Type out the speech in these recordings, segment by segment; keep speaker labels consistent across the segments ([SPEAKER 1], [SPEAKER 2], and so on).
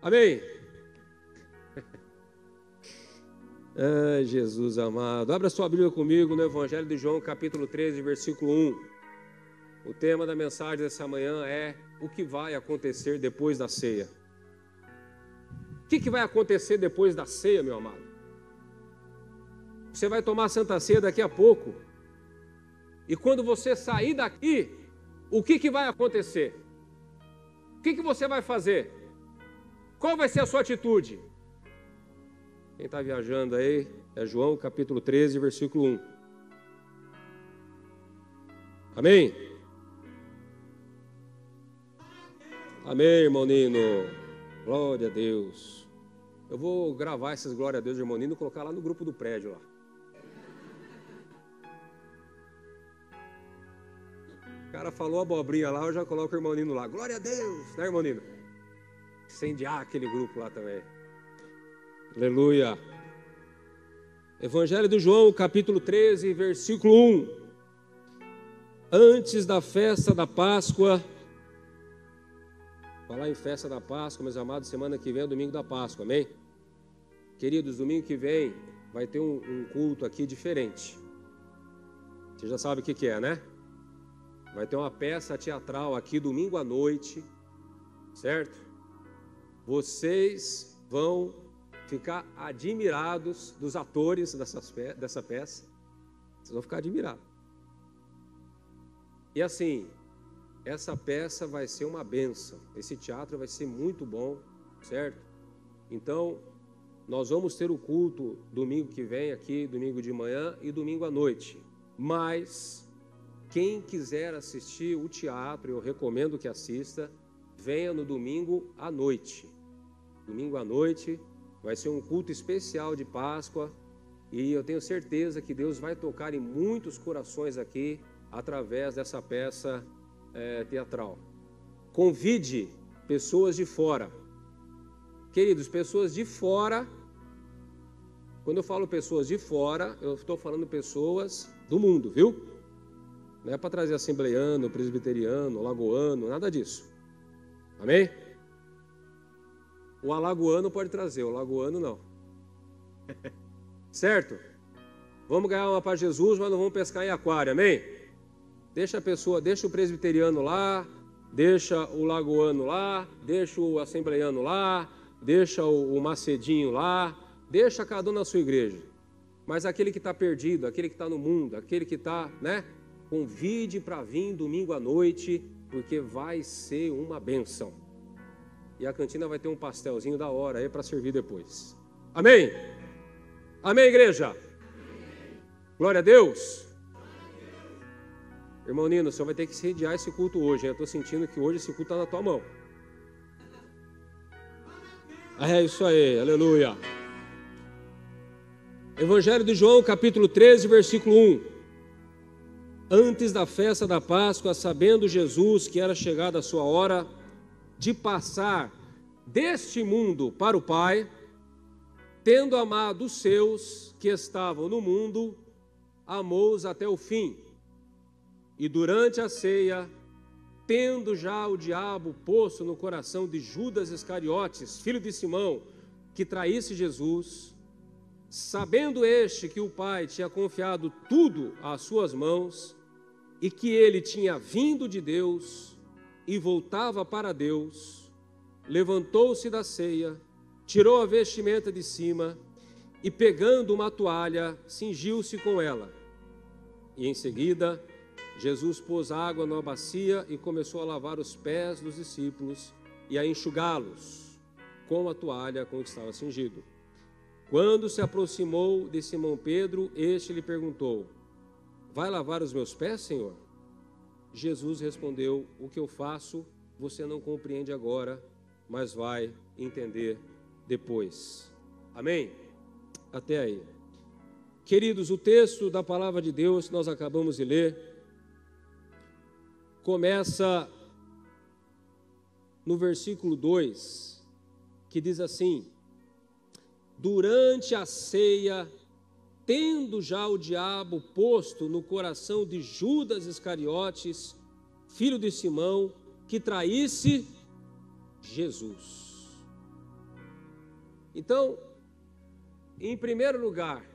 [SPEAKER 1] Amém? Ai, Jesus amado. Abra sua Bíblia comigo no Evangelho de João, capítulo 13, versículo 1. O tema da mensagem dessa manhã é o que vai acontecer depois da ceia. O que vai acontecer depois da ceia, meu amado? Você vai tomar a Santa Ceia daqui a pouco. E quando você sair daqui, o que vai acontecer? O que você vai fazer? Qual vai ser a sua atitude? Quem está viajando aí é João capítulo 13, versículo 1. Amém? Amém, irmão Nino. Glória a Deus. Eu vou gravar essas glória a Deus, irmão Nino, e colocar lá no grupo do prédio lá. O cara falou abobrinha lá, eu já coloco o irmão Nino lá. Glória a Deus, né, irmão Nino? Incendiar aquele grupo lá também. Aleluia. Evangelho de João, capítulo 13, versículo 1. Antes da festa da Páscoa. Falar em festa da Páscoa, meus amados, semana que vem é o domingo da Páscoa, amém? Queridos, domingo que vem vai ter um culto aqui diferente. Você já sabe o que é, né? Vai ter uma peça teatral aqui domingo à noite, certo? Vocês vão ficar admirados dos atores dessa peça. Vocês vão ficar admirados. E assim, essa peça vai ser uma bênção. Esse teatro vai ser muito bom, certo? Então, nós vamos ter o culto domingo que vem aqui, domingo de manhã e domingo à noite. Mas quem quiser assistir o teatro, eu recomendo que assista, venha no domingo à noite. Domingo à noite vai ser um culto especial de Páscoa e eu tenho certeza que Deus vai tocar em muitos corações aqui através dessa peça teatral. Convide pessoas de fora. Queridos, pessoas de fora, quando eu falo pessoas de fora, eu estou falando pessoas do mundo, viu? Não é para trazer assembleiano, presbiteriano, lagoano, nada disso. Amém? O alagoano pode trazer, o lagoano não. Certo? Vamos ganhar uma para Jesus, mas não vamos pescar em aquário, amém? Deixa a pessoa, deixa o presbiteriano lá, deixa o lagoano lá, deixa o assembleiano lá, deixa o macedinho lá, deixa cada um na sua igreja. Mas aquele que está perdido, aquele que está no mundo, aquele que está, né? Convide para vir domingo à noite, porque vai ser uma bênção. E a cantina vai ter um pastelzinho da hora aí para servir depois. Amém? Amém, igreja? Amém. Glória a Deus. Irmão Nino, o senhor vai ter que sediar esse culto hoje, hein? Eu estou sentindo que hoje esse culto está na tua mão. É isso aí, aleluia. Evangelho de João, capítulo 13, versículo 1. Antes da festa da Páscoa, sabendo Jesus que era chegada a sua hora de passar deste mundo para o Pai, tendo amado os seus que estavam no mundo, amou-os até o fim. E durante a ceia, tendo já o diabo posto no coração de Judas Iscariotes, filho de Simão, que traísse Jesus, sabendo este que o Pai tinha confiado tudo às suas mãos, e que ele tinha vindo de Deus e voltava para Deus, levantou-se da ceia, tirou a vestimenta de cima e, pegando uma toalha, cingiu-se com ela. E em seguida, Jesus pôs água numa bacia e começou a lavar os pés dos discípulos e a enxugá-los com a toalha com que estava cingido. Quando se aproximou de Simão Pedro, este lhe perguntou: vai lavar os meus pés, Senhor? Jesus respondeu: o que eu faço, você não compreende agora, mas vai entender depois. Amém? Até aí. Queridos, o texto da palavra de Deus que nós acabamos de ler começa no versículo 2, que diz assim: durante a ceia, tendo já o diabo posto no coração de Judas Iscariotes, filho de Simão, que traísse Jesus. Então, em primeiro lugar,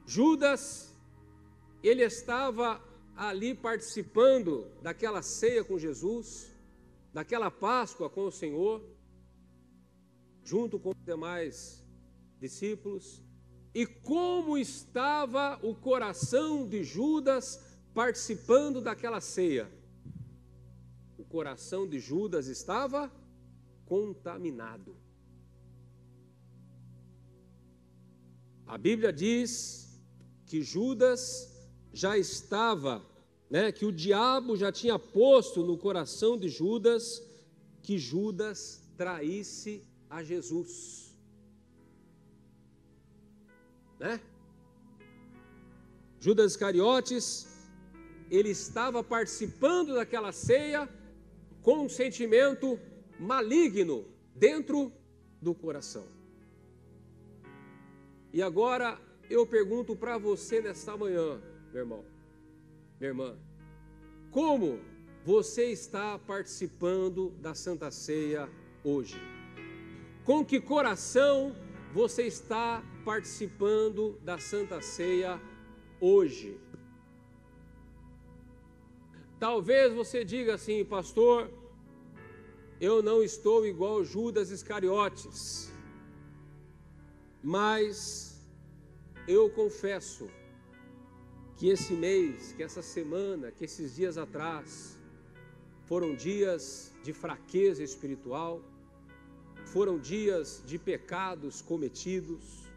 [SPEAKER 1] Judas, ele estava ali participando daquela ceia com Jesus, daquela Páscoa com o Senhor, junto com os demais discípulos. E como estava o coração de Judas participando daquela ceia? O coração de Judas estava contaminado. A Bíblia diz que Judas já estava, que o diabo já tinha posto no coração de Judas que Judas traísse a Jesus. Judas Iscariotes, ele estava participando daquela ceia com um sentimento maligno dentro do coração. E agora eu pergunto para você nesta manhã, meu irmão, minha irmã, como você está participando da Santa Ceia hoje? Com que coração você está participando da Santa Ceia hoje? Talvez você diga assim: pastor, eu não estou igual Judas Iscariotes, mas eu confesso que esse mês, que essa semana, que esses dias atrás foram dias de fraqueza espiritual, foram dias de pecados cometidos,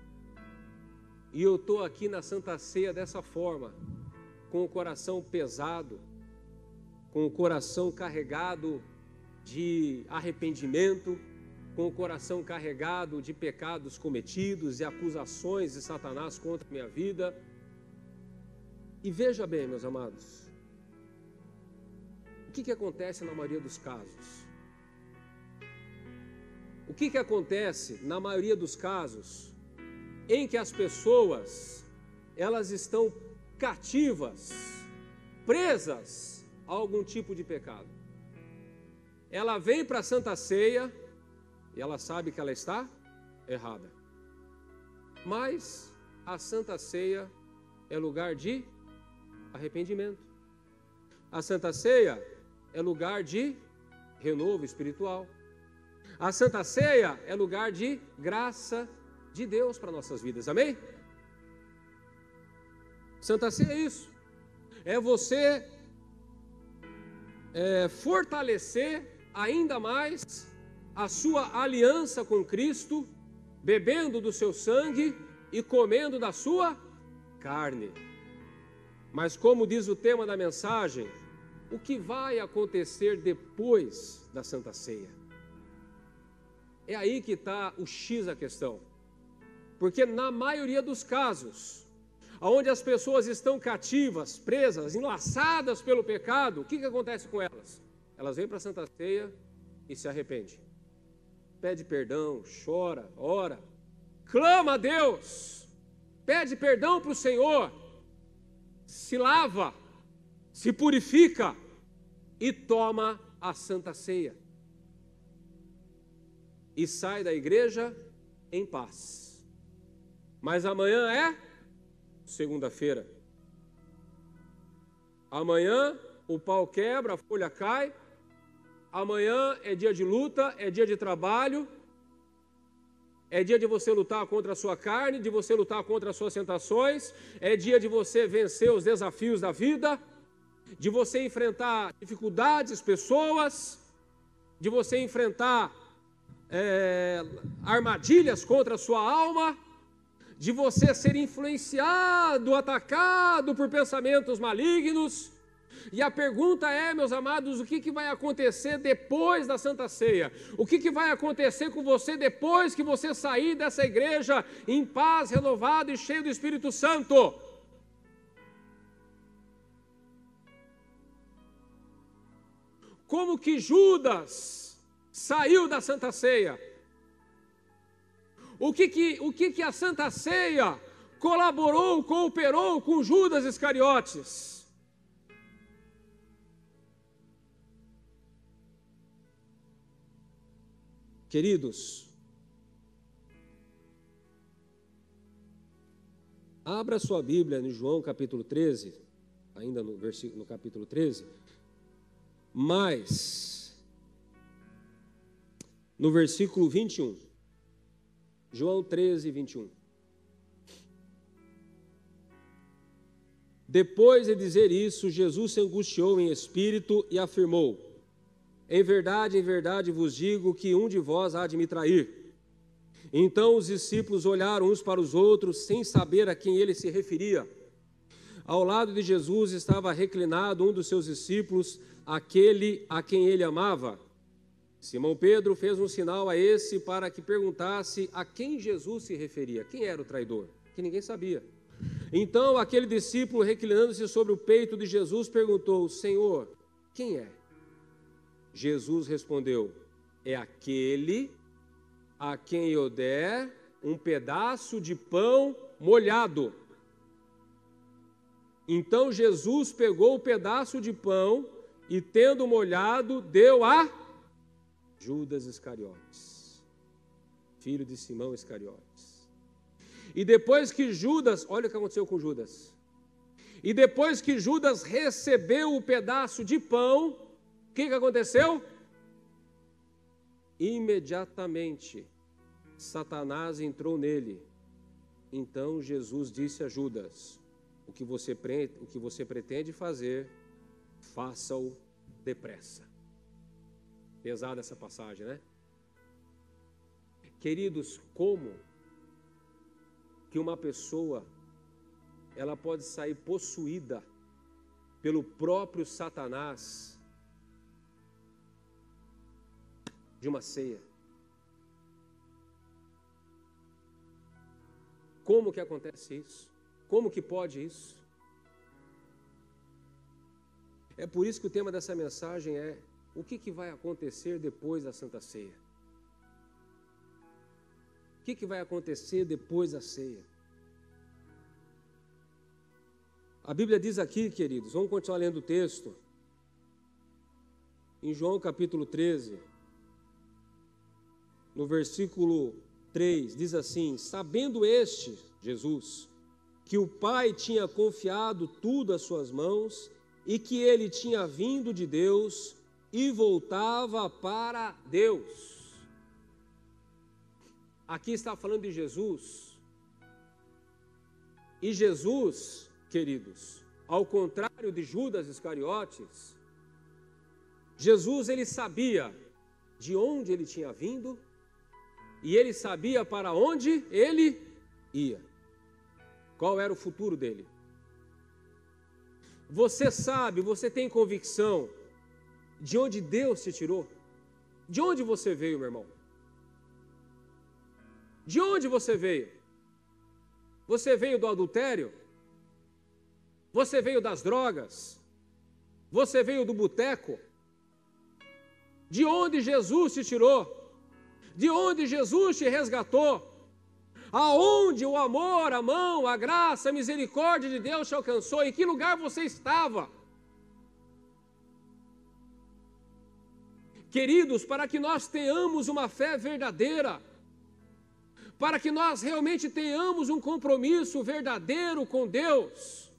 [SPEAKER 1] e eu estou aqui na Santa Ceia dessa forma, com o coração pesado, com o coração carregado de arrependimento, com o coração carregado de pecados cometidos e acusações de Satanás contra a minha vida. E veja bem, meus amados, o que acontece na maioria dos casos? O que acontece na maioria dos casos em que as pessoas, elas estão cativas, presas a algum tipo de pecado? Ela vem para a Santa Ceia e ela sabe que ela está errada. Mas a Santa Ceia é lugar de arrependimento. A Santa Ceia é lugar de renovo espiritual. A Santa Ceia é lugar de graça de Deus para nossas vidas, amém? Santa Ceia é isso, é você fortalecer ainda mais a sua aliança com Cristo, bebendo do seu sangue e comendo da sua carne. Mas como diz o tema da mensagem, o que vai acontecer depois da Santa Ceia? É aí que está o X da questão. Porque na maioria dos casos, onde as pessoas estão cativas, presas, enlaçadas pelo pecado, o que acontece com elas? Elas vêm para a Santa Ceia e se arrependem. Pede perdão, chora, ora, clama a Deus, pede perdão para o Senhor, se lava, se purifica e toma a Santa Ceia. E sai da igreja em paz. Mas amanhã é segunda-feira. Amanhã o pau quebra, a folha cai. Amanhã é dia de luta, é dia de trabalho. É dia de você lutar contra a sua carne, de você lutar contra as suas tentações. É dia de você vencer os desafios da vida, de você enfrentar dificuldades, pessoas, de você enfrentar armadilhas contra a sua alma, de você ser influenciado, atacado por pensamentos malignos. E a pergunta é, meus amados, o que vai acontecer depois da Santa Ceia? O que vai acontecer com você depois que você sair dessa igreja em paz, renovado e cheio do Espírito Santo? Como que Judas saiu da Santa Ceia? O que a Santa Ceia colaborou, cooperou com Judas Iscariotes? Queridos, Abra sua Bíblia no João capítulo 13, ainda no capítulo 13, mas no versículo 21. João 13, 21. Depois de dizer isso, Jesus se angustiou em espírito e afirmou: em verdade vos digo que um de vós há de me trair. Então os discípulos olharam uns para os outros, sem saber a quem ele se referia. Ao lado de Jesus estava reclinado um dos seus discípulos, aquele a quem ele amava. Simão Pedro fez um sinal a esse para que perguntasse a quem Jesus se referia. Quem era o traidor? Que ninguém sabia. Então aquele discípulo, reclinando-se sobre o peito de Jesus, perguntou: Senhor, quem é? Jesus respondeu: é aquele a quem eu der um pedaço de pão molhado. Então Jesus pegou o pedaço de pão e, tendo molhado, deu a Judas Iscariotes, filho de Simão Iscariotes. E depois que Judas, olha o que aconteceu com Judas. E depois que Judas recebeu o pedaço de pão, o que aconteceu? Imediatamente, Satanás entrou nele. Então Jesus disse a Judas: o que você pretende fazer, faça-o depressa. Pesada essa passagem, né? Queridos, como que uma pessoa ela pode sair possuída pelo próprio Satanás de uma ceia? Como que acontece isso? Como que pode isso? É por isso que o tema dessa mensagem é: o que vai acontecer depois da Santa Ceia? O que vai acontecer depois da ceia? A Bíblia diz aqui, queridos, vamos continuar lendo o texto, em João capítulo 13, no versículo 3, diz assim: sabendo este, Jesus, que o Pai tinha confiado tudo às suas mãos e que ele tinha vindo de Deus e voltava para Deus. Aqui está falando de Jesus. E Jesus, queridos, ao contrário de Judas Iscariotes, Jesus ele sabia de onde ele tinha vindo e ele sabia para onde ele ia. Qual era o futuro dele? Você sabe, você tem convicção de onde Deus te tirou? De onde você veio, meu irmão? De onde você veio? Você veio do adultério? Você veio das drogas? Você veio do boteco? De onde Jesus te tirou? De onde Jesus te resgatou? Aonde o amor, a mão, a graça, a misericórdia de Deus te alcançou? Em que lugar você estava? Queridos, para que nós tenhamos uma fé verdadeira, para que nós realmente tenhamos um compromisso verdadeiro com Deus,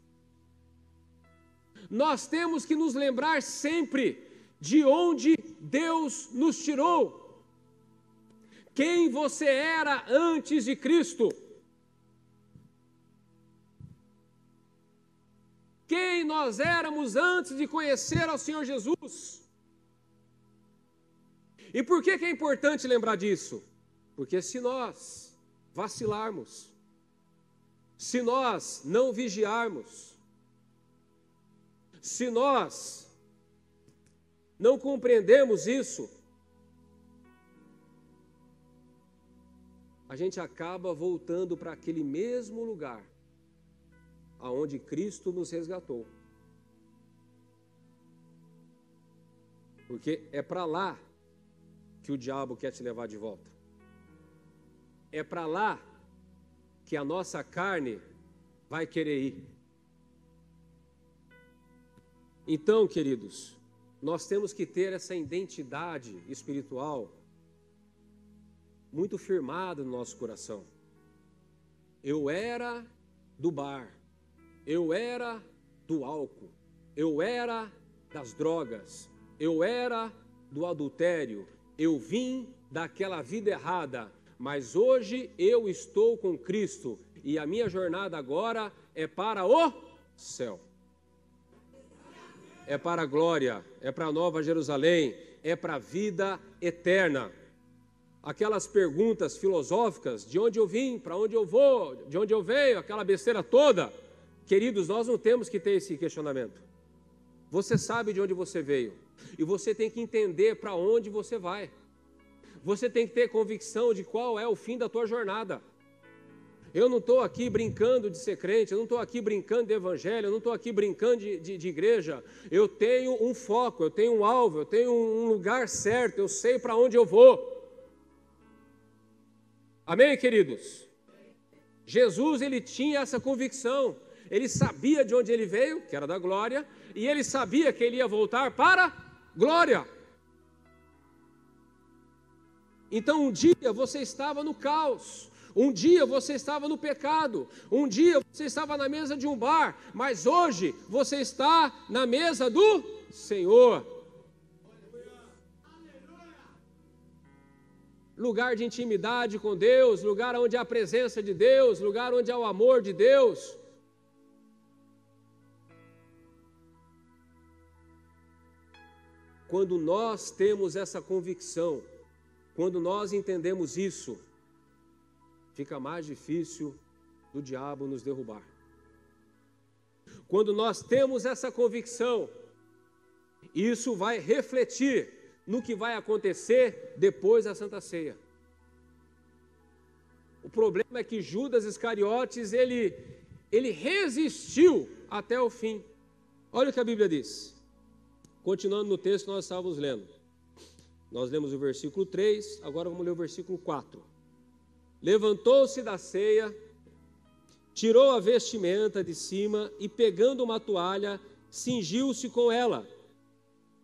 [SPEAKER 1] nós temos que nos lembrar sempre de onde Deus nos tirou. Quem você era antes de Cristo? Quem nós éramos antes de conhecer ao Senhor Jesus? E por que é importante lembrar disso? Porque se nós vacilarmos, se nós não vigiarmos, se nós não compreendemos isso, a gente acaba voltando para aquele mesmo lugar aonde Cristo nos resgatou. Porque é para lá que o diabo quer te levar de volta. É para lá que a nossa carne vai querer ir. Então, queridos, nós temos que ter essa identidade espiritual muito firmada no nosso coração. Eu era do bar, eu era do álcool, eu era das drogas, eu era do adultério, eu vim daquela vida errada, mas hoje eu estou com Cristo e a minha jornada agora é para o céu. É para a glória, é para a Nova Jerusalém, é para a vida eterna. Aquelas perguntas filosóficas, de onde eu vim, para onde eu vou, de onde eu venho, aquela besteira toda. Queridos, nós não temos que ter esse questionamento. Você sabe de onde você veio e você tem que entender para onde você vai. Você tem que ter convicção de qual é o fim da tua jornada. Eu não estou aqui brincando de ser crente, eu não estou aqui brincando de evangelho, eu não estou aqui brincando de igreja. Eu tenho um foco, eu tenho um alvo, eu tenho um lugar certo, eu sei para onde eu vou. Amém, queridos? Jesus, ele tinha essa convicção, ele sabia de onde ele veio, que era da glória, e ele sabia que ele ia voltar para glória. Então um dia você estava no caos, um dia você estava no pecado, um dia você estava na mesa de um bar, mas hoje você está na mesa do Senhor. Lugar de intimidade com Deus, lugar onde há a presença de Deus, lugar onde há o amor de Deus. Quando nós temos essa convicção, quando nós entendemos isso, fica mais difícil do diabo nos derrubar. Quando nós temos essa convicção, isso vai refletir no que vai acontecer depois da Santa Ceia. O problema é que Judas Iscariotes, ele resistiu até o fim. Olha o que a Bíblia diz. Continuando no texto que nós estávamos lendo. Nós lemos o versículo 3, agora vamos ler o versículo 4. Levantou-se da ceia, tirou a vestimenta de cima e, pegando uma toalha, cingiu-se com ela.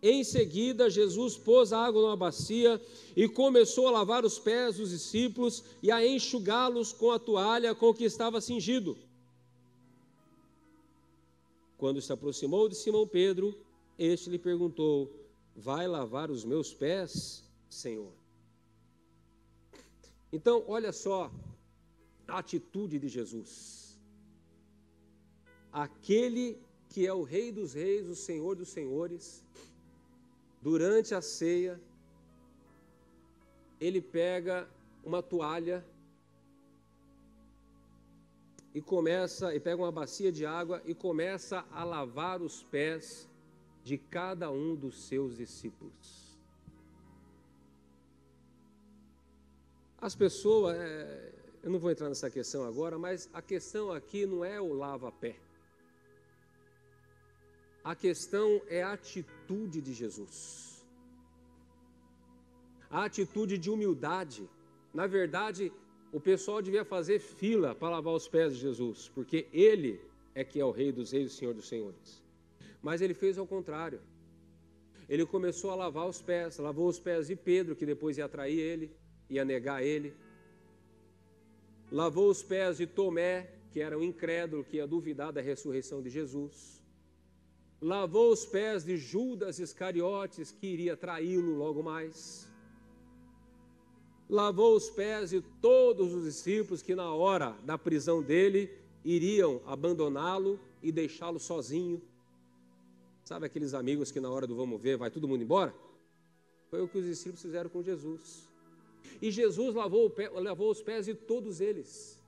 [SPEAKER 1] Em seguida, Jesus pôs água numa bacia e começou a lavar os pés dos discípulos e a enxugá-los com a toalha com que estava cingido. Quando se aproximou de Simão Pedro, este lhe perguntou: vai lavar os meus pés, Senhor? Então, olha só a atitude de Jesus. Aquele que é o Rei dos Reis, o Senhor dos Senhores, durante a ceia, ele pega uma toalha e pega uma bacia de água e começa a lavar os pés de cada um dos seus discípulos. As pessoas, eu não vou entrar nessa questão agora, mas a questão aqui não é o lava-pé. A questão é a atitude de Jesus. A atitude de humildade. Na verdade, o pessoal devia fazer fila para lavar os pés de Jesus, porque ele é que é o Rei dos Reis, o Senhor dos Senhores. Mas ele fez ao contrário. Ele começou a lavar os pés, lavou os pés de Pedro, que depois ia trair ele, ia negar ele. Lavou os pés de Tomé, que era um incrédulo, que ia duvidar da ressurreição de Jesus. Lavou os pés de Judas Iscariotes, que iria traí-lo logo mais. Lavou os pés de todos os discípulos que na hora da prisão dele iriam abandoná-lo e deixá-lo sozinho. Sabe aqueles amigos que na hora do vamos ver vai todo mundo embora? Foi o que os discípulos fizeram com Jesus. E Jesus lavou os pés de todos eles.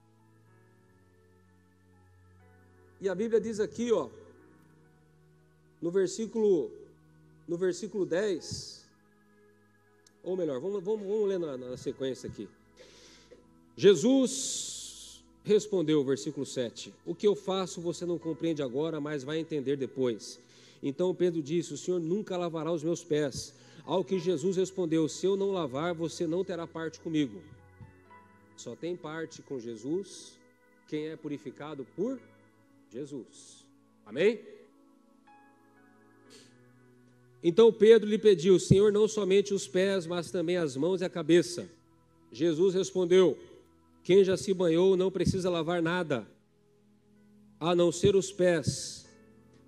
[SPEAKER 1] E a Bíblia diz aqui, ó, no versículo 10, ou melhor, vamos ler na sequência aqui. Jesus respondeu, versículo 7, o que eu faço você não compreende agora, mas vai entender depois. Então Pedro disse, o Senhor nunca lavará os meus pés. Ao que Jesus respondeu, se eu não lavar, você não terá parte comigo. Só tem parte com Jesus quem é purificado por Jesus. Amém? Então Pedro lhe pediu, Senhor, não somente os pés, mas também as mãos e a cabeça. Jesus respondeu, quem já se banhou não precisa lavar nada, a não ser os pés,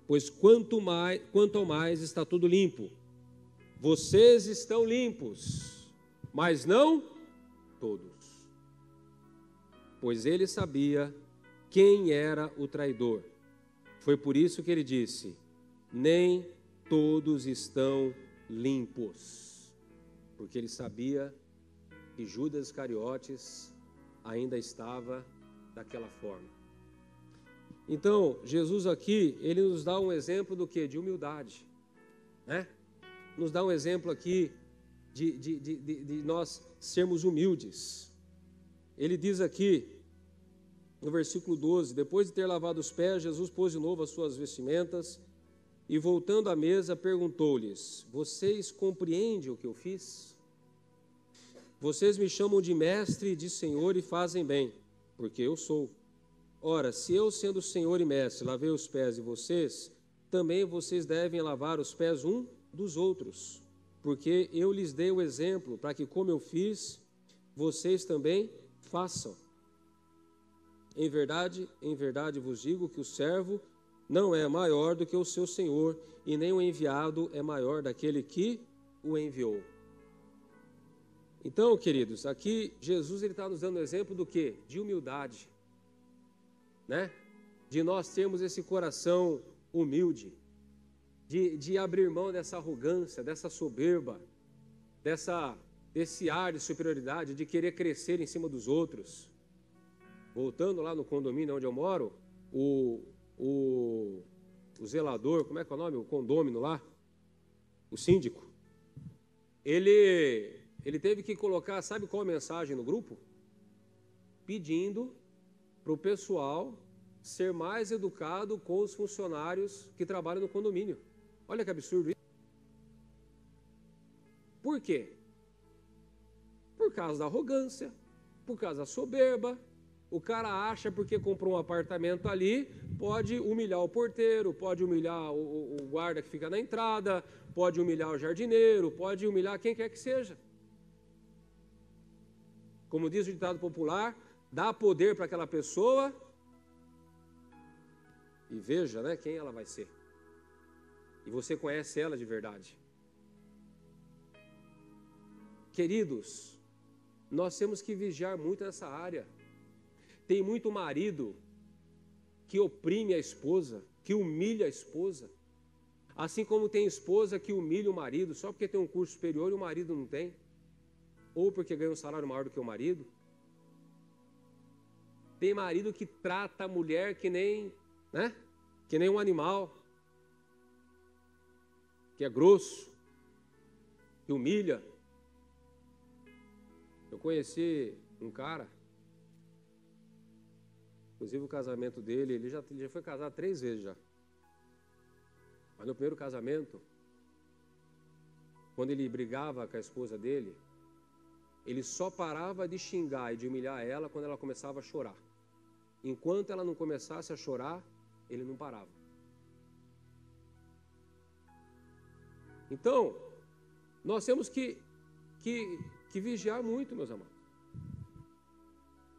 [SPEAKER 1] pois quanto ao mais está tudo limpo. Vocês estão limpos, mas não todos. Pois ele sabia quem era o traidor. Foi por isso que ele disse: nem todos estão limpos. Porque ele sabia que Judas Iscariotes ainda estava daquela forma. Então, Jesus aqui, ele nos dá um exemplo do quê? De humildade, né? Nos dá um exemplo aqui de nós sermos humildes. Ele diz aqui, no versículo 12, depois de ter lavado os pés, Jesus pôs de novo as suas vestimentas e, voltando à mesa, perguntou-lhes: vocês compreendem o que eu fiz? Vocês me chamam de mestre e de senhor e fazem bem, porque eu sou. Ora, se eu, sendo senhor e mestre, lavei os pés de vocês, também vocês devem lavar os pés um dos outros, porque eu lhes dei o exemplo, para que, como eu fiz, vocês também façam. Em verdade vos digo que o servo não é maior do que o seu senhor, e nem o enviado é maior daquele que o enviou. Então, queridos, aqui Jesus está nos dando exemplo do quê? De humildade, né? De nós termos esse coração humilde, de abrir mão dessa arrogância, dessa soberba, desse ar de superioridade, de querer crescer em cima dos outros. Voltando lá no condomínio onde eu moro, o zelador, como é que é o nome? O condômino lá, o síndico, ele teve que colocar, sabe qual a mensagem no grupo? Pedindo para o pessoal ser mais educado com os funcionários que trabalham no condomínio. Olha que absurdo isso. Por quê? Por causa da arrogância, por causa da soberba. O cara acha porque comprou um apartamento ali, pode humilhar o porteiro, pode humilhar o guarda que fica na entrada, pode humilhar o jardineiro, pode humilhar quem quer que seja. Como diz o ditado popular, dá poder para aquela pessoa e veja, né, quem ela vai ser. E você conhece ela de verdade. Queridos, nós temos que vigiar muito nessa área. Tem muito marido que oprime a esposa, que humilha a esposa. Assim como tem esposa que humilha o marido só porque tem um curso superior e o marido não tem. Ou porque ganha um salário maior do que o marido. Tem marido que trata a mulher que nem, né? Que nem um animal. Que é grosso. Que humilha. Eu conheci um cara, inclusive o casamento dele, ele já foi casado 3 vezes já. Mas no primeiro casamento, quando ele brigava com a esposa dele, ele só parava de xingar e de humilhar ela quando ela começava a chorar. Enquanto ela não começasse a chorar, ele não parava. Então, nós temos que vigiar muito, meus amados.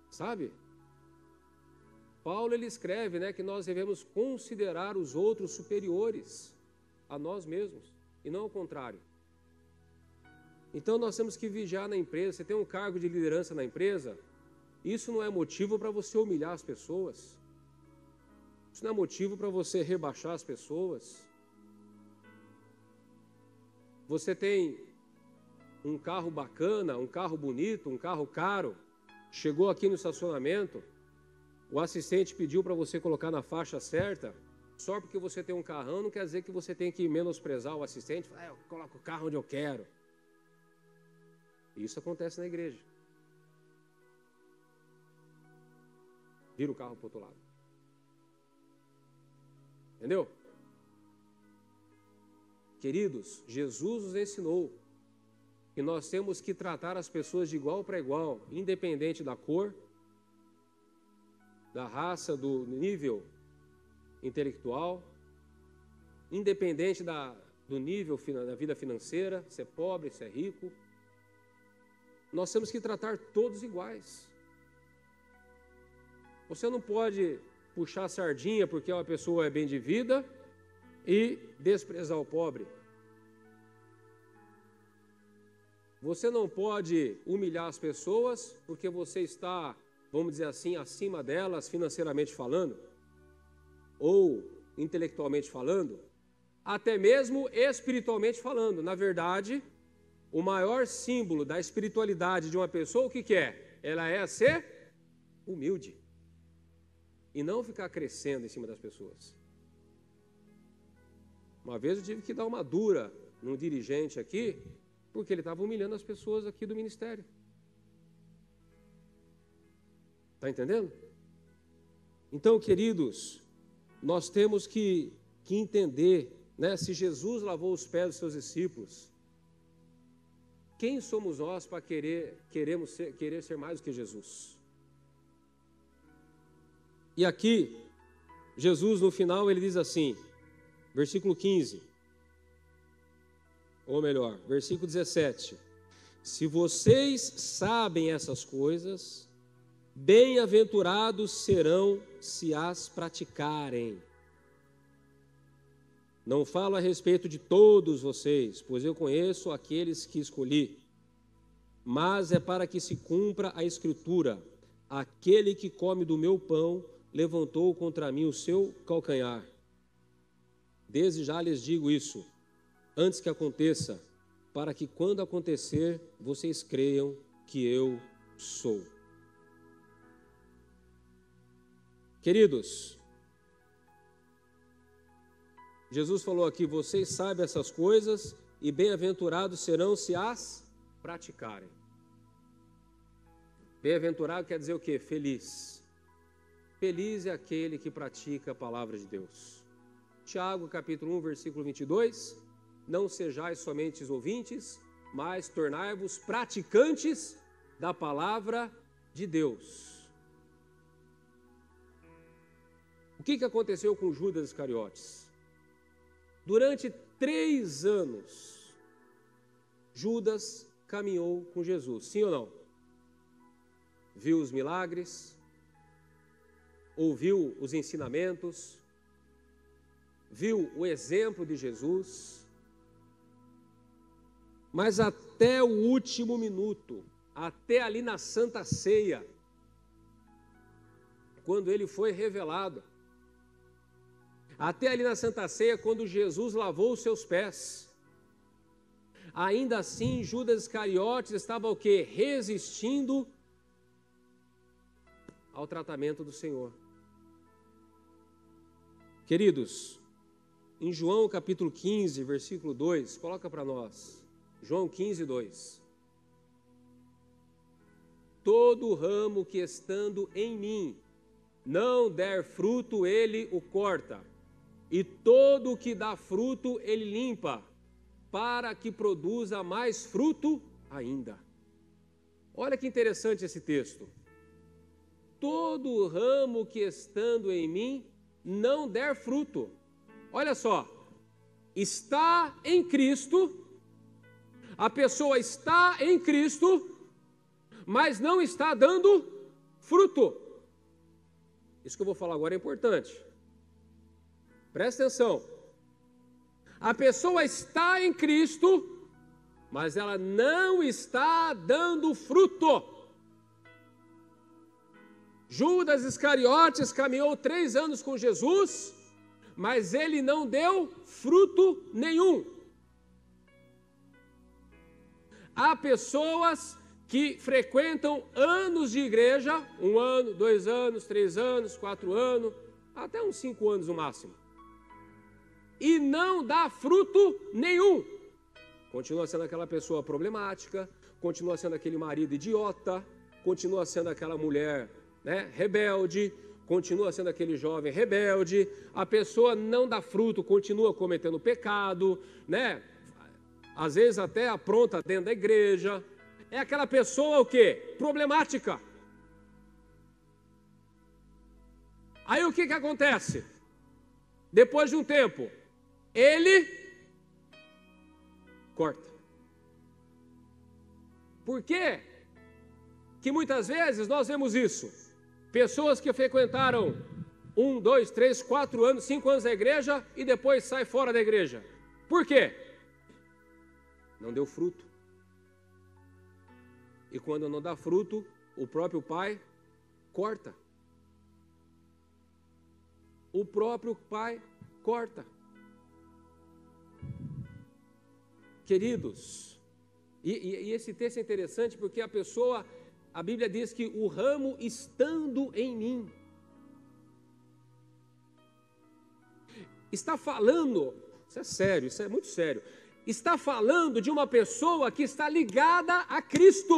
[SPEAKER 1] Sabe? Paulo, ele escreve, né, que nós devemos considerar os outros superiores a nós mesmos, e não ao contrário. Então, nós temos que vigiar na empresa. Você tem um cargo de liderança na empresa, isso não é motivo para você humilhar as pessoas. Isso não é motivo para você rebaixar as pessoas. Você tem um carro bacana, um carro bonito, um carro caro, chegou aqui no estacionamento, o assistente pediu para você colocar na faixa certa, só porque você tem um carrão não quer dizer que você tem que menosprezar o assistente, eu coloco o carro onde eu quero. Isso acontece na igreja. Vira o carro para o outro lado. Entendeu? Queridos, Jesus nos ensinou que nós temos que tratar as pessoas de igual para igual, independente da cor, da raça, do nível intelectual, independente do nível da vida financeira, se é pobre, se é rico. Nós temos que tratar todos iguais. Você não pode puxar sardinha porque uma pessoa é bem de vida e desprezar o pobre. Você não pode humilhar as pessoas porque você está, vamos dizer assim, acima delas financeiramente falando, ou intelectualmente falando, até mesmo espiritualmente falando. Na verdade, o maior símbolo da espiritualidade de uma pessoa, o que é? Ela é ser humilde e não ficar crescendo em cima das pessoas. Uma vez eu tive que dar uma dura num dirigente aqui, porque ele estava humilhando as pessoas aqui do ministério. Está entendendo? Então, queridos, nós temos que entender, né? Se Jesus lavou os pés dos seus discípulos, quem somos nós para querer ser mais do que Jesus? E aqui, Jesus no final ele diz assim, versículo 15, ou melhor, versículo 17: se vocês sabem essas coisas, bem-aventurados serão se as praticarem. Não falo a respeito de todos vocês, pois eu conheço aqueles que escolhi, mas é para que se cumpra a Escritura: aquele que come do meu pão levantou contra mim o seu calcanhar. Desde já lhes digo isso, antes que aconteça, para que quando acontecer, vocês creiam que eu sou. Queridos, Jesus falou aqui, vocês sabem essas coisas e bem-aventurados serão se as praticarem. Bem-aventurado quer dizer o quê? Feliz. Feliz é aquele que pratica a palavra de Deus. Tiago, capítulo 1, versículo 22, não sejais somente ouvintes, mas tornai-vos praticantes da palavra de Deus. O que aconteceu com Judas Iscariotes? Durante 3 anos, Judas caminhou com Jesus, sim ou não? Viu os milagres, ouviu os ensinamentos, viu o exemplo de Jesus, mas até o último minuto, até ali na Santa Ceia, quando ele foi revelado, até ali na Santa Ceia, quando Jesus lavou os seus pés, ainda assim Judas Iscariotes estava o quê? Resistindo ao tratamento do Senhor. Queridos, em João capítulo 15, versículo 2, coloca para nós, João 15, 2. Todo ramo que estando em mim não der fruto, ele o corta, e todo o que dá fruto, ele limpa, para que produza mais fruto ainda. Olha que interessante esse texto. Todo ramo que estando em mim não der fruto. Olha só, está em Cristo, a pessoa está em Cristo, mas não está dando fruto. Isso que eu vou falar agora é importante. Presta atenção. A pessoa está em Cristo, mas ela não está dando fruto. Judas Iscariotes caminhou 3 anos com Jesus, mas ele não deu fruto nenhum. Há pessoas que frequentam anos de igreja, 1 ano, 2 anos, 3 anos, 4 anos, até uns 5 anos no máximo, e não dá fruto nenhum. Continua sendo aquela pessoa problemática, continua sendo aquele marido idiota, continua sendo aquela mulher, rebelde, continua sendo aquele jovem rebelde, a pessoa não dá fruto, continua cometendo pecado, às vezes até apronta dentro da igreja. É aquela pessoa o quê? Problemática. Aí o que acontece? Depois de um tempo, ele corta. Por quê que muitas vezes nós vemos isso? Pessoas que frequentaram 1, 2, 3, 4 anos, 5 anos na igreja e depois sai fora da igreja. Por quê? Não deu fruto. E quando não dá fruto, o próprio pai corta. O próprio pai corta. Queridos, e esse texto é interessante porque a Bíblia diz que o ramo estando em mim. Está falando, isso é sério, isso é muito sério. Está falando de uma pessoa que está ligada a Cristo.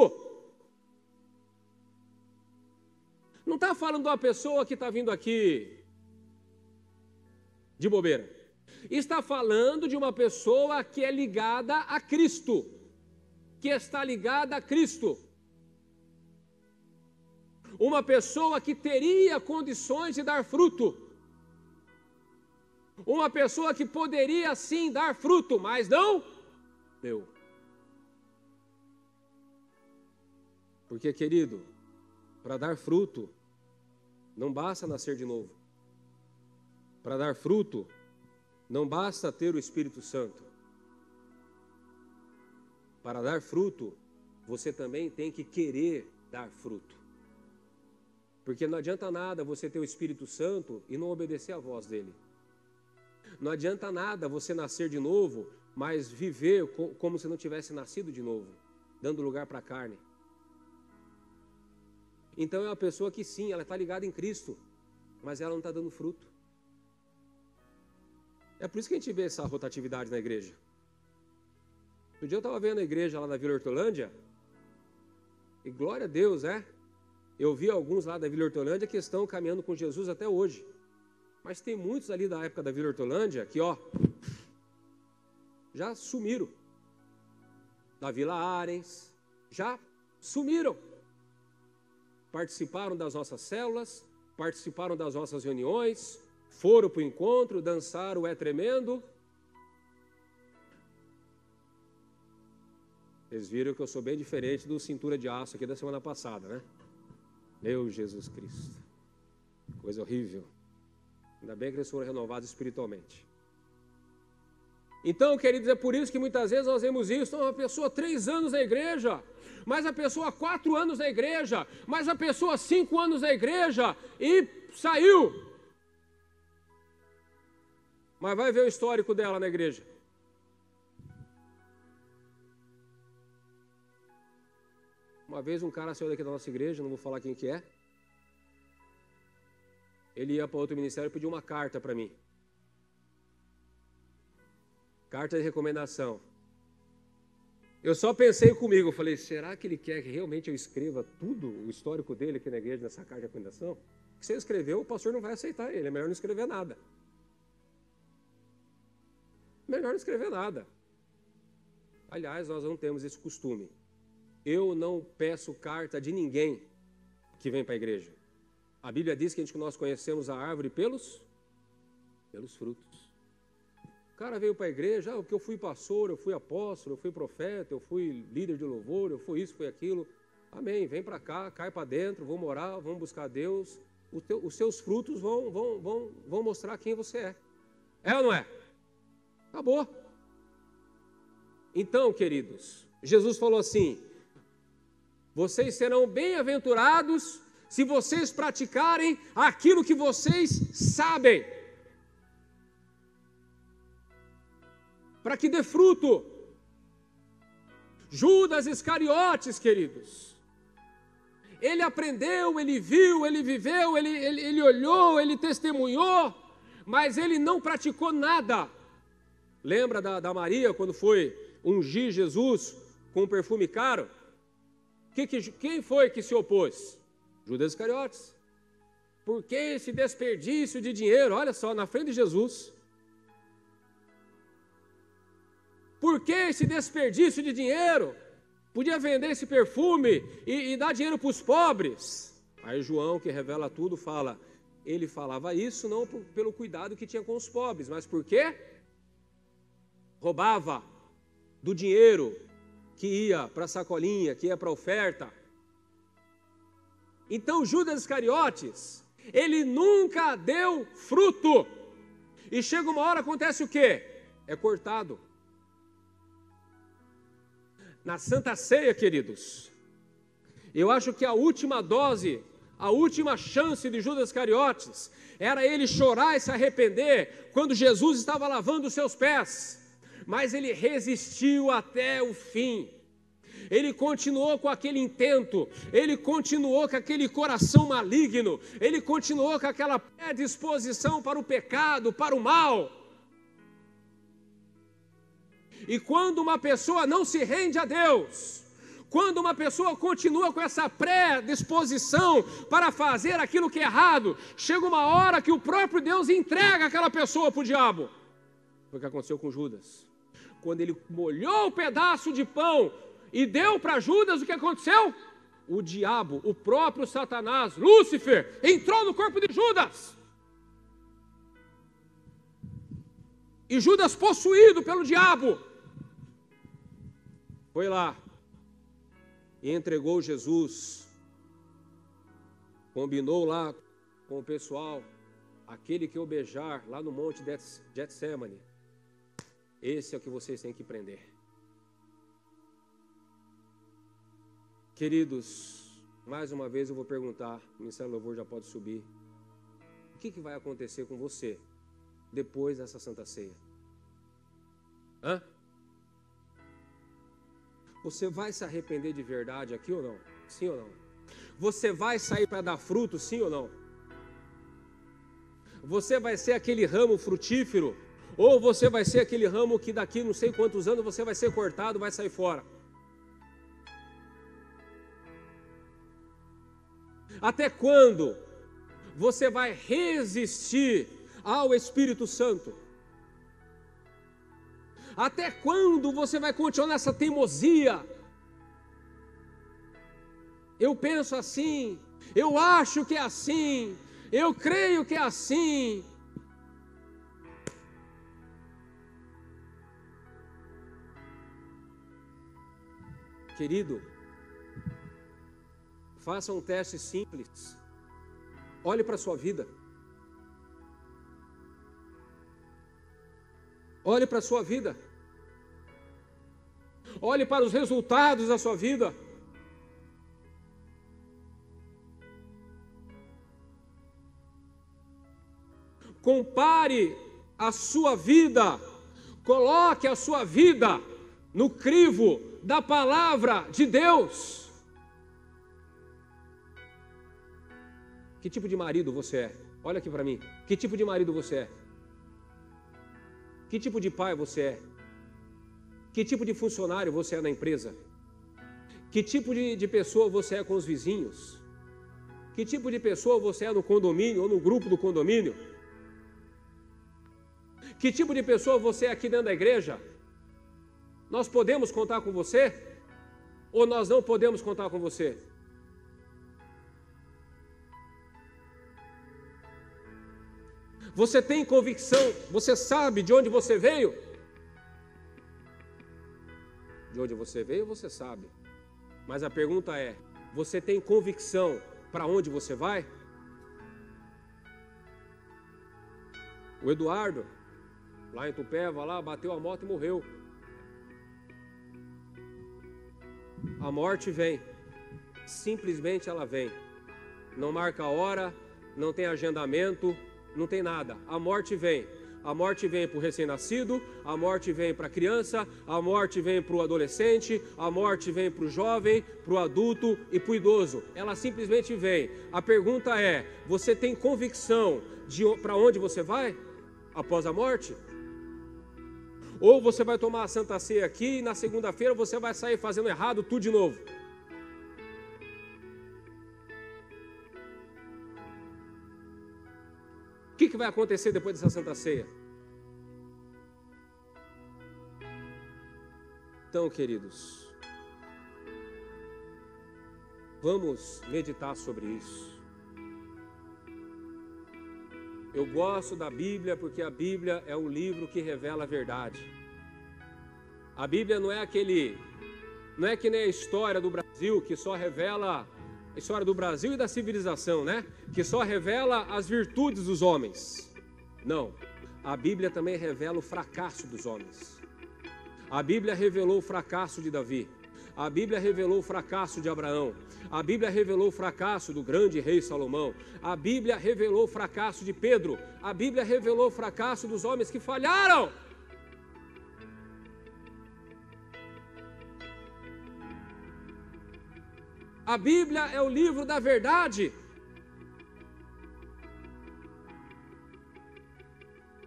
[SPEAKER 1] Não está falando de uma pessoa que está vindo aqui de bobeira. Está falando de uma pessoa que é ligada a Cristo. Que está ligada a Cristo. Uma pessoa que teria condições de dar fruto. Uma pessoa que poderia sim dar fruto, mas não deu. Porque, querido, para dar fruto, não basta nascer de novo. Para dar fruto, não basta ter o Espírito Santo. Para dar fruto, você também tem que querer dar fruto. Porque não adianta nada você ter o Espírito Santo e não obedecer à voz dele. Não adianta nada você nascer de novo, mas viver como se não tivesse nascido de novo, dando lugar para a carne. Então é uma pessoa que sim, ela está ligada em Cristo, mas ela não está dando fruto. É por isso que a gente vê essa rotatividade na igreja. Um dia eu estava vendo a igreja lá na Vila Hortolândia, e glória a Deus, eu vi alguns lá da Vila Hortolândia que estão caminhando com Jesus até hoje. Mas tem muitos ali da época da Vila Hortolândia que, já sumiram. Da Vila Arens, já sumiram. Participaram das nossas células, participaram das nossas reuniões, foram para o encontro, dançaram É Tremendo. Vocês viram que eu sou bem diferente do cintura de aço aqui da semana passada, né? Meu Jesus Cristo. Coisa horrível. Ainda bem que eles foram renovados espiritualmente. Então, queridos, é por isso que muitas vezes nós vemos isso. Uma pessoa 3 anos na igreja, mas a pessoa 4 anos na igreja, mas a pessoa 5 anos na igreja e saiu. Mas vai ver o histórico dela na igreja. Uma vez um cara saiu daqui da nossa igreja, não vou falar quem que é. Ele ia para outro ministério e pediu uma carta para mim. Carta de recomendação. Eu só pensei comigo, eu falei, será que ele quer que realmente eu escreva tudo, o histórico dele aqui na igreja, nessa carta de recomendação? Se ele escreveu, o pastor não vai aceitar ele, é melhor não escrever nada. Melhor não escrever nada. Aliás, nós não temos esse costume. Eu não peço carta de ninguém que vem para a igreja. A Bíblia diz que nós conhecemos a árvore pelos frutos. O cara veio para a igreja, porque eu fui pastor, eu fui apóstolo, eu fui profeta, eu fui líder de louvor, eu fui isso, fui aquilo. Amém, vem para cá, cai para dentro, vamos orar, vamos buscar Deus. Os seus frutos vão mostrar quem você é. É ou não é? Acabou. Então, queridos, Jesus falou assim, vocês serão bem-aventurados se vocês praticarem aquilo que vocês sabem, para que dê fruto. Judas Iscariotes, queridos, ele aprendeu, ele viu, ele viveu, ele olhou, ele testemunhou, mas ele não praticou nada. Lembra da Maria, quando foi ungir Jesus com um perfume caro? Quem foi que se opôs? Judas Iscariotes. Por que esse desperdício de dinheiro? Olha só, na frente de Jesus. Por que esse desperdício de dinheiro? Podia vender esse perfume e dar dinheiro para os pobres. Aí João, que revela tudo, fala, ele falava isso não pelo cuidado que tinha com os pobres, mas por quê? Roubava do dinheiro que ia para a sacolinha, que ia para a oferta. Então Judas Iscariotes, ele nunca deu fruto. E chega uma hora, acontece o quê? É cortado. Na Santa Ceia, queridos, eu acho que a última dose, a última chance de Judas Iscariotes, era ele chorar e se arrepender quando Jesus estava lavando os seus pés. Mas ele resistiu até o fim. Ele continuou com aquele intento, ele continuou com aquele coração maligno, ele continuou com aquela predisposição para o pecado, para o mal. E quando uma pessoa não se rende a Deus, quando uma pessoa continua com essa predisposição para fazer aquilo que é errado, chega uma hora que o próprio Deus entrega aquela pessoa para o diabo. Foi o que aconteceu com Judas. Quando ele molhou o pedaço de pão e deu para Judas, o que aconteceu? O diabo, o próprio Satanás, Lúcifer, entrou no corpo de Judas. E Judas, possuído pelo diabo, foi lá e entregou Jesus. Combinou lá com o pessoal, aquele que eu beijar lá no monte de Getsemane, esse é o que vocês têm que prender. Queridos, mais uma vez eu vou perguntar, o Ministério do Louvor já pode subir, o que vai acontecer com você depois dessa Santa Ceia? Você vai se arrepender de verdade aqui ou não? Sim ou não? Você vai sair para dar fruto, sim ou não? Você vai ser aquele ramo frutífero, ou você vai ser aquele ramo que daqui não sei quantos anos você vai ser cortado, vai sair fora? Até quando você vai resistir ao Espírito Santo? Até quando você vai continuar nessa teimosia? Eu penso assim, eu acho que é assim, eu creio que é assim. Querido, faça um teste simples. Olhe para a sua vida. Olhe para a sua vida. Olhe para os resultados da sua vida. Compare a sua vida. Coloque a sua vida no crivo da palavra de Deus. Que tipo de marido você é? Olha aqui para mim. Que tipo de marido você é? Que tipo de pai você é? Que tipo de funcionário você é na empresa? Que tipo de pessoa você é com os vizinhos? Que tipo de pessoa você é no condomínio ou no grupo do condomínio? Que tipo de pessoa você é aqui dentro da igreja? Nós podemos contar com você? Ou nós não podemos contar com você? Você tem convicção? Você sabe de onde você veio? De onde você veio, você sabe. Mas a pergunta é, você tem convicção para onde você vai? O Eduardo, lá em Tupéva, lá, bateu a moto e morreu. A morte vem. Simplesmente ela vem. Não marca a hora, não tem agendamento, não tem nada. A morte vem. A morte vem para o recém-nascido, a morte vem para a criança, a morte vem para o adolescente, a morte vem para o jovem, para o adulto e para o idoso. Ela simplesmente vem. A pergunta é, você tem convicção de para onde você vai após a morte? Ou você vai tomar a Santa Ceia aqui e na segunda-feira você vai sair fazendo errado tudo de novo? O que vai acontecer depois dessa Santa Ceia? Então, queridos, vamos meditar sobre isso. Eu gosto da Bíblia porque a Bíblia é um livro que revela a verdade. A Bíblia não é que nem a história do Brasil que só revela a história do Brasil e da civilização, né? Que só revela as virtudes dos homens. Não, a Bíblia também revela o fracasso dos homens. A Bíblia revelou o fracasso de Davi. A Bíblia revelou o fracasso de Abraão. A Bíblia revelou o fracasso do grande rei Salomão. A Bíblia revelou o fracasso de Pedro. A Bíblia revelou o fracasso dos homens que falharam. A Bíblia é o livro da verdade.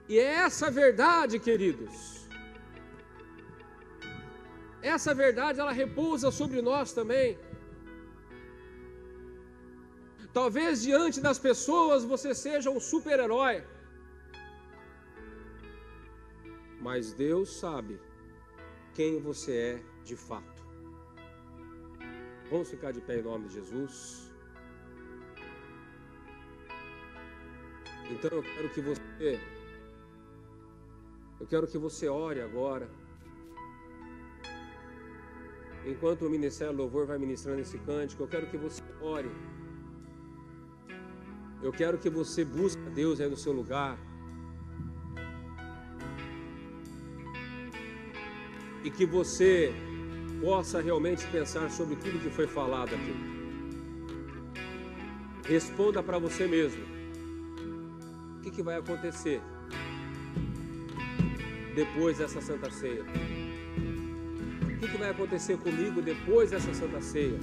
[SPEAKER 1] E é essa verdade, queridos, essa verdade, ela repousa sobre nós também. Talvez diante das pessoas você seja um super-herói, mas Deus sabe quem você é de fato. Vamos ficar de pé em nome de Jesus. Então eu quero que você ore agora. Enquanto o Ministério do Louvor vai ministrando esse cântico, eu quero que você ore. Eu quero que você busque a Deus aí no seu lugar. E que você possa realmente pensar sobre tudo que foi falado aqui. Responda para você mesmo. O que vai acontecer depois dessa Santa Ceia? O que vai acontecer comigo depois dessa Santa Ceia?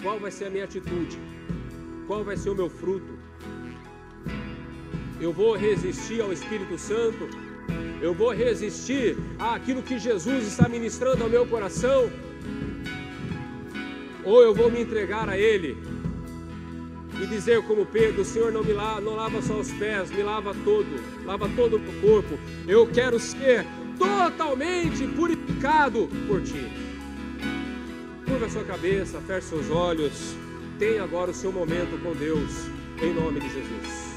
[SPEAKER 1] Qual vai ser a minha atitude? Qual vai ser o meu fruto? Eu vou resistir ao Espírito Santo? Eu vou resistir àquilo que Jesus está ministrando ao meu coração? Ou eu vou me entregar a Ele e dizer como Pedro: Senhor, não lava só os pés, me lava todo o corpo. Eu quero ser totalmente purificado por Ti. Curva a sua cabeça, feche seus olhos. Tenha agora o seu momento com Deus, em nome de Jesus.